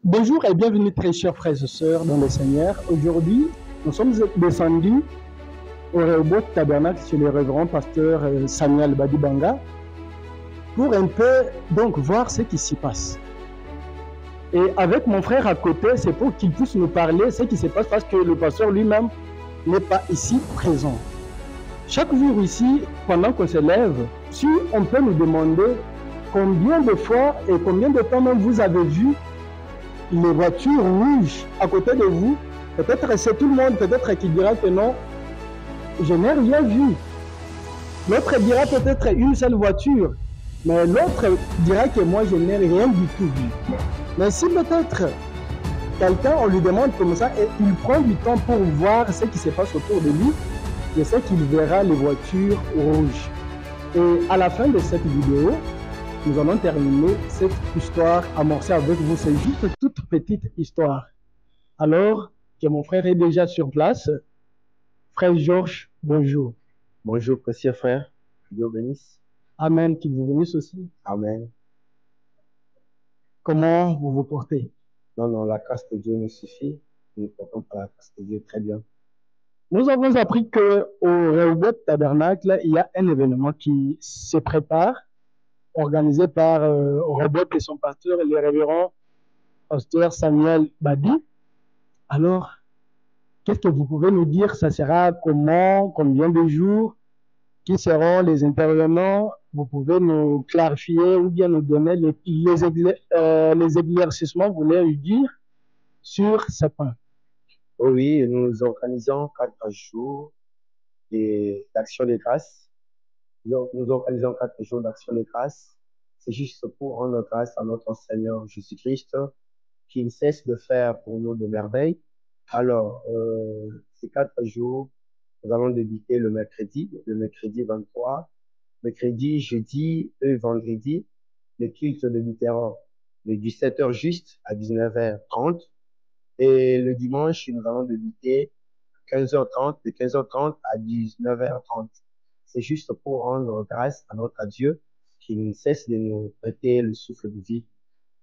Bonjour et bienvenue très chers frères et sœurs dans le Seigneur. Aujourd'hui, nous sommes descendus au Rehoboth Tabernacle chez le révérend pasteur Samuel Badibanga pour un peu donc voir ce qui s'y passe. Et avec mon frère à côté, c'est pour qu'il puisse nous parler de ce qui se passe parce que le pasteur lui-même n'est pas ici présent. Chaque jour ici, pendant qu'on se lève, si on peut nous demander combien de fois et combien de temps même vous avez vu les voitures rouges à côté de vous, peut-être c'est tout le monde, peut-être qui dira que non, je n'ai rien vu. L'autre dira peut-être une seule voiture, mais l'autre dira que moi je n'ai rien du tout vu. Mais si peut-être quelqu'un, on lui demande comme ça et il prend du temps pour voir ce qui se passe autour de lui, je sais qu'il verra les voitures rouges. Et à la fin de cette vidéo, nous allons terminer cette histoire amorcée avec vous. C'est juste une toute petite histoire. Alors que mon frère est déjà sur place. Frère Georges, bonjour. Bonjour, précieux frère. Dieu bénisse. Amen, qu'il vous bénisse aussi. Amen. Comment vous vous portez? Non, la grâce de Dieu nous suffit. Nous ne portons pas la grâce de Dieu très bien. Nous avons appris qu'au Rehoboth Tabernacle, il y a un événement qui se prépare, organisé par Rehoboth et son pasteur, le révérend pasteur Samuel Badi. Alors, qu'est-ce que vous pouvez nous dire? Ça sera comment? Combien de jours? Qui seront les intervenants? Vous pouvez nous clarifier ou bien nous donner les éclaircissements, vous voulez dire, sur ce point. Oui, nous organisons 4 jours d'action de grâce. Nous organisons 4 jours d'action de grâce. C'est juste pour rendre grâce à notre Seigneur Jésus-Christ qui ne cesse de faire pour nous de merveilles. Alors, ces 4 jours, nous allons débuter le mercredi 23, mercredi, jeudi et vendredi. Les cultes débutera de 17h juste à 19h30. Et le dimanche, nous allons débuter 15h30, de 15h30 à 19h30. C'est juste pour rendre grâce à notre Dieu qui ne cesse de nous prêter le souffle de vie.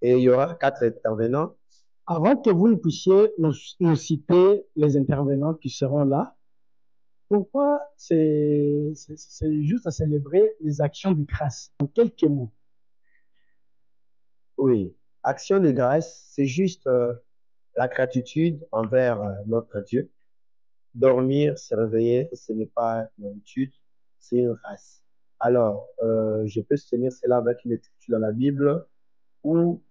Et il y aura 4 intervenants. Avant que vous ne puissiez nous citer les intervenants qui seront là, pourquoi c'est juste à célébrer les actions de grâce? En quelques mots. Oui, action de grâce, c'est juste la gratitude envers notre Dieu. Dormir, se réveiller, ce n'est pas une habitude, c'est une grâce. Alors, je peux soutenir cela avec une écriture dans la Bible où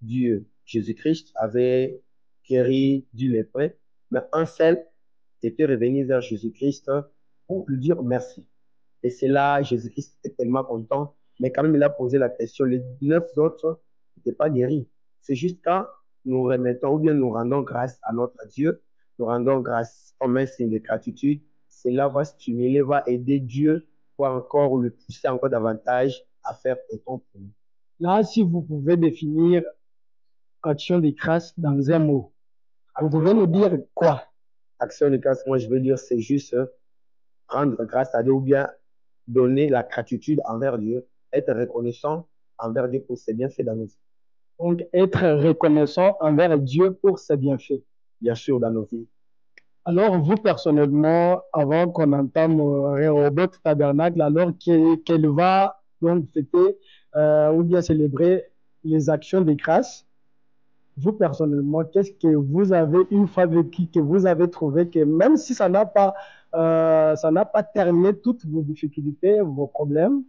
Dieu, Jésus-Christ, avait guéri du lépreux, mais un seul était revenu vers Jésus-Christ pour lui dire merci. Et c'est là, Jésus-Christ était tellement content, mais quand même, il a posé la question, les 9 autres n'étaient pas guéris. C'est juste quand nous remettons ou bien nous rendons grâce à notre Dieu, nous rendons grâce comme un signe de gratitude, cela va stimuler, va aider Dieu pour encore le pousser encore davantage à faire autant pour nous. Là, si vous pouvez définir action de grâce dans un mot, vous pouvez nous dire quoi? Action de grâce, moi je veux dire, c'est juste rendre grâce à Dieu ou bien donner la gratitude envers Dieu, être reconnaissant envers Dieu pour ses bienfaits dans nos vies. Donc, être reconnaissant envers Dieu pour ses bienfaits. Bien sûr, dans nos vies. Alors, vous, personnellement, avant qu'on entame Rehoboth Tabernacle, alors qu'elle va donc fêter ou bien célébrer les actions de grâce, vous, personnellement, qu'est-ce que vous avez une fois vécu, que vous avez trouvé que même si ça n'a pas terminé toutes vos difficultés, vos problèmes,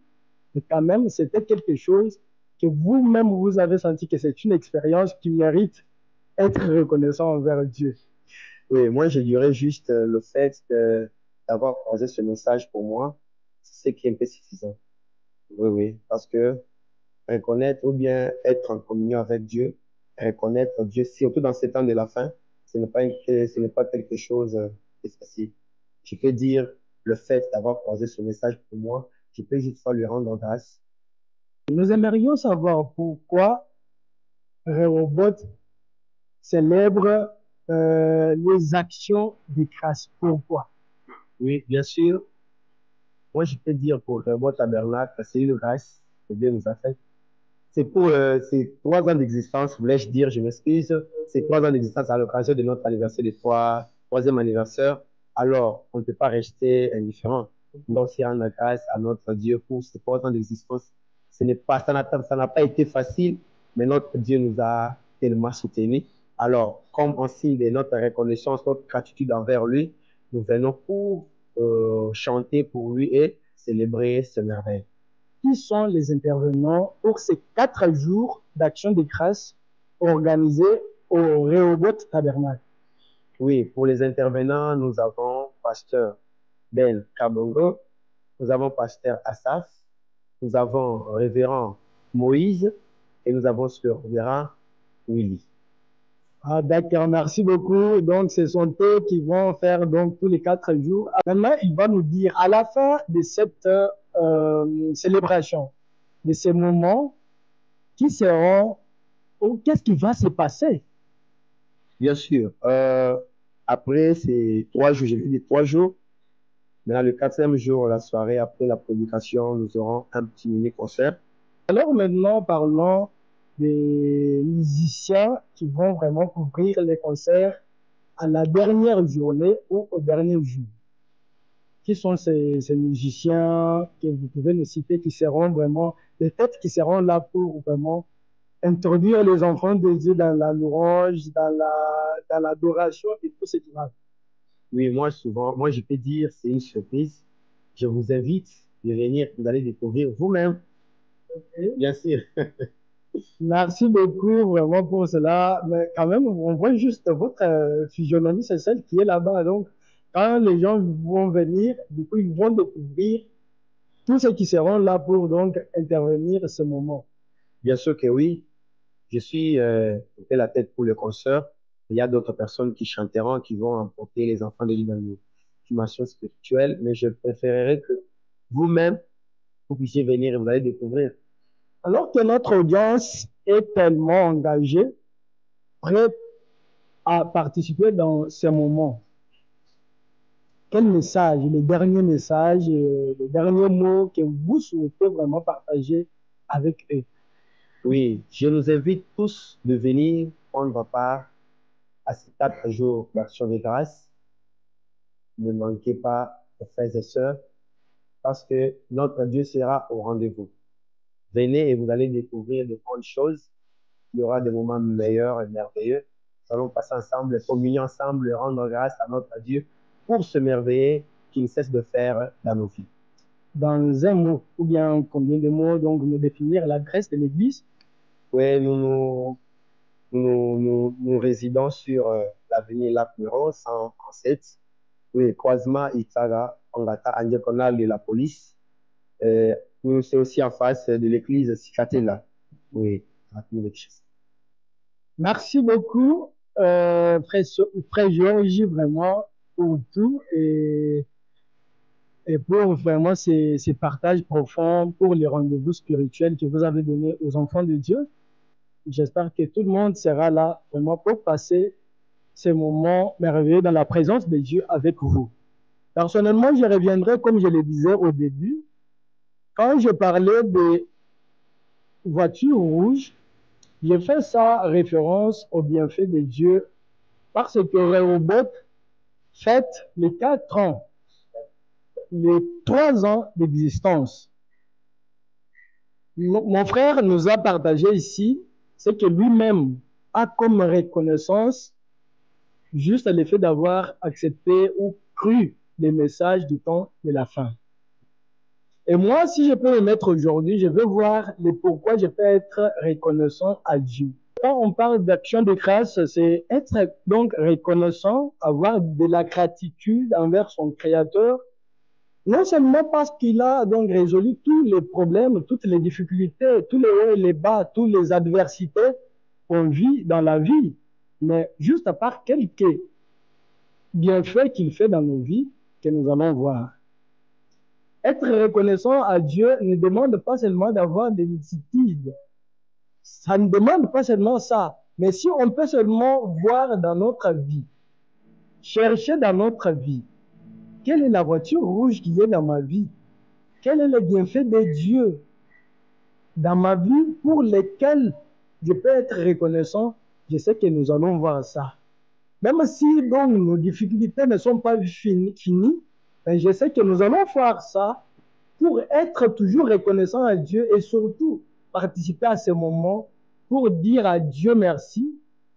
mais quand même, c'était quelque chose que vous-même, vous avez senti que c'est une expérience qui mérite être reconnaissant envers Dieu. Oui, moi, je dirais juste le fait d'avoir posé ce message pour moi, c'est ce qui est un peu suffisant. Oui, parce que reconnaître ou bien être en communion avec Dieu, reconnaître Dieu, surtout dans ces temps de la fin, ce n'est pas quelque chose de facile. Je peux dire le fait d'avoir posé ce message pour moi, je peux juste lui rendre grâce. Nous aimerions savoir pourquoi Rehoboth célèbre les actions de grâce. Pourquoi? Oui, bien sûr. Moi, je peux dire pour mon tabernacle, c'est une grâce que Dieu nous a faite. C'est pour ces 3 ans d'existence, voulais-je dire, je m'excuse, ces 3 ans d'existence à l'occasion de notre anniversaire de troisième anniversaire. Alors, on ne peut pas rester indifférent. Donc, si rendre grâce à notre Dieu pour ces 3 ans d'existence, ça n'a pas été facile, mais notre Dieu nous a tellement soutenus. Alors, comme en signe de notre reconnaissance, notre gratitude envers lui, nous venons pour chanter pour lui et célébrer ce merveille. Qui sont les intervenants pour ces 4 jours d'action de grâce organisés au Rehoboth Tabernacle? Oui, pour les intervenants, nous avons pasteur Ben Kabongo, nous avons pasteur Asaf, nous avons révérend Moïse et nous avons révérend Willy. Ah, d'accord, merci beaucoup. Donc, ce sont eux qui vont faire donc tous les 4 jours. Maintenant, il va nous dire à la fin de cette célébration, de ces moments, qui seront, ou qu'est-ce qui va se passer? Bien sûr, après ces 3 jours, j'ai vu les 3 jours, maintenant le 4e jour, la soirée, après la prédication, nous aurons un petit mini-concert. Alors maintenant, parlons des musiciens qui vont vraiment couvrir les concerts à la dernière journée ou au dernier jour. Qui sont ces musiciens que vous pouvez nous citer qui seront vraiment, les têtes qui seront là pour vraiment introduire les enfants de Dieu dans la louange, dans l'adoration et tout ce qui va. Oui, moi je peux dire, c'est une surprise. Je vous invite de venir, vous allez découvrir vous-même, Okay. bien sûr. Merci beaucoup vraiment pour cela. Mais quand même, on voit juste votre physionomie, c'est celle qui est là-bas. Donc, quand les gens vont venir, du coup, ils vont découvrir tous ceux qui seront là pour donc intervenir à ce moment. Bien sûr que oui, je suis la tête pour le concert. Il y a d'autres personnes qui chanteront, qui vont emporter les enfants de Dieu dans une dimension spirituelle, mais je préférerais que vous-même, vous puissiez venir et vous allez découvrir. Alors que notre audience est tellement engagée, prête à participer dans ces moments, quel message, les derniers messages, les derniers mots que vous souhaitez vraiment partager avec eux? Oui, je nous invite tous de venir prendre part à ces 4 jours d'action de grâce. Ne manquez pas, frères et sœurs, parce que notre Dieu sera au rendez-vous. Venez et vous allez découvrir de bonnes choses. Il y aura des moments meilleurs et merveilleux. Nous allons passer ensemble, communier ensemble et rendre grâce à notre Dieu pour ce merveilleux qu'il ne cesse de faire dans nos vies. Dans un mot, ou bien combien de mots, donc nous définir l'adresse de l'église? Oui, nous résidons sur l'avenue Lac Muron, 107. Oui, croisement Itaga, Angata, Angekonal de la police. C'est aussi en face de l'église Sikatela. Oui, Merci beaucoup, frère Georges, vraiment, pour tout et pour vraiment ces partages profonds, pour les rendez-vous spirituels que vous avez donnés aux enfants de Dieu. J'espère que tout le monde sera là vraiment pour passer ces moments merveilleux dans la présence de Dieu avec vous. Personnellement, je reviendrai, comme je le disais au début, quand je parlais des voitures rouges, j'ai fait ça référence au bienfait de Dieu parce que Rehoboth fête les 4 ans, les 3 ans d'existence. Mon frère nous a partagé ici ce que lui-même a comme reconnaissance juste à l'effet d'avoir accepté ou cru les messages du temps de la fin. Et moi, si je peux me mettre aujourd'hui, je veux voir le pourquoi je peux être reconnaissant à Dieu. Quand on parle d'action de grâce, c'est être donc reconnaissant, avoir de la gratitude envers son Créateur, non seulement parce qu'il a donc résolu tous les problèmes, toutes les difficultés, tous les hauts et les bas, toutes les adversités qu'on vit dans la vie, mais juste à part quelques bienfaits qu'il fait dans nos vies que nous allons voir. Être reconnaissant à Dieu ne demande pas seulement d'avoir des multitudes. Ça ne demande pas seulement ça. Mais si on peut seulement voir dans notre vie, chercher dans notre vie, quelle est la voiture rouge qui est dans ma vie? Quel est le bienfait de Dieu dans ma vie pour lesquels je peux être reconnaissant, je sais que nous allons voir ça. Même si donc nos difficultés ne sont pas finies, ben, je sais que nous allons faire ça pour être toujours reconnaissant à Dieu et surtout participer à ce moment pour dire à Dieu merci,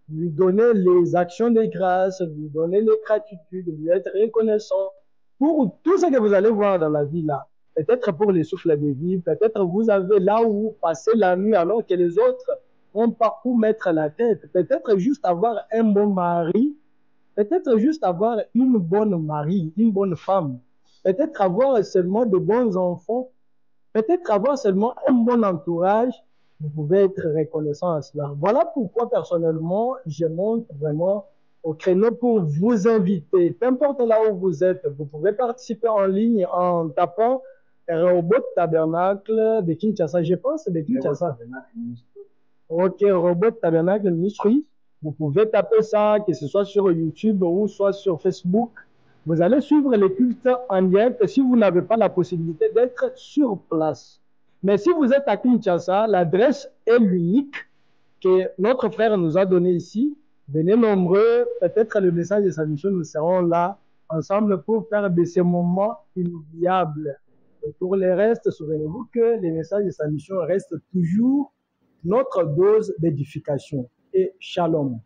lui donner les actions de grâce, lui donner les gratitudes, lui être reconnaissant pour tout ce que vous allez voir dans la vie là. Peut-être pour les souffles de vie, peut-être vous avez là où vous passez la nuit alors que les autres n'ont pas où mettre la tête. Peut-être juste avoir un bon mari, peut-être juste avoir une bonne mari, une bonne femme. Peut-être avoir seulement de bons enfants, peut-être avoir seulement un bon entourage, vous pouvez être reconnaissant à cela. Voilà pourquoi personnellement, je monte vraiment au créneau pour vous inviter. Peu importe là où vous êtes, vous pouvez participer en ligne en tapant Robot Tabernacle de Kinshasa. Je pense de Kinshasa. Ok, Robot Tabernacle Ministry. Vous pouvez taper ça, que ce soit sur YouTube ou soit sur Facebook. Vous allez suivre les cultes en direct si vous n'avez pas la possibilité d'être sur place. Mais si vous êtes à Kinshasa, l'adresse est l'unique que notre frère nous a donnée ici. Venez nombreux, peut-être le message de sa mission, nous serons là ensemble pour faire de ces moments inoubliables. Et pour le reste, souvenez-vous que les messages de sa mission restent toujours notre dose d'édification. Et shalom.